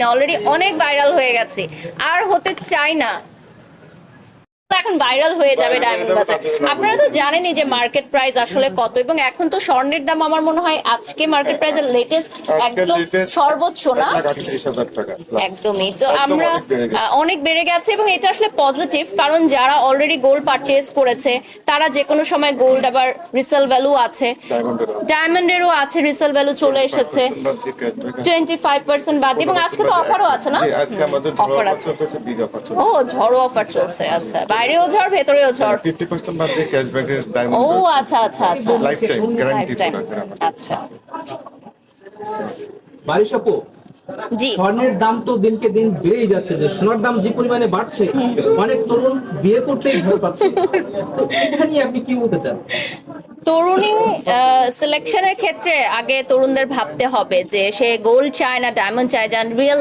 Already অনেক viral হয়ে গেছে, আর হতে চাই না। এখন ভাইরাল হয়ে যাবে ডায়মন্ড বাজার। আপনারা তো জানেনই যে মার্কেট প্রাইস আসলে কত, এবং এখন তো স্বর্ণের দাম আমার মনে হয় আজকে মার্কেট প্রাইসের লেটেস্ট একদম সর্বোচ্চ না, একদমই। তো আমরা অনেক বেড়ে গেছে, এবং এটা আসলে পজিটিভ, কারণ যারা অলরেডি গোল্ড পারচেজ করেছে তারা যে কোনো সময় গোল্ড আবার রিসেল ভ্যালু আছে, ডায়মন্ডেরও আছে রিসেল ভ্যালু চলে এসেছে 25% বাদ, এবং আজকে তো অফারও আছে না, অফার আছে। ও ঝড়ো অফার চলছে, আচ্ছা বাইরেও ঝড় ভেতরেও ঝড়। 50% বাদ দিয়ে ক্যাশব্যাকের ডায়মন্ড। ও আচ্ছা আচ্ছা আচ্ছা, life time guarantee Lifetime। Product. আচ্ছা বারিশ আপু, জি, স্বর্ণের দাম তো দিনকে দিন বেড়েই যাচ্ছে, যে সোনার দাম যে পরিমাণে বাড়ছে অনেক তরুণ বিয়ে করতেই ভয় পাচ্ছে। তো এটা নিয়ে আপনি কি বলতে চান? তরুণী সিলেকশনের ক্ষেত্রে আগে তরুণদের ভাবতে হবে যে সে গোল্ড চায় না ডায়মন্ড চায়, যান রিয়েল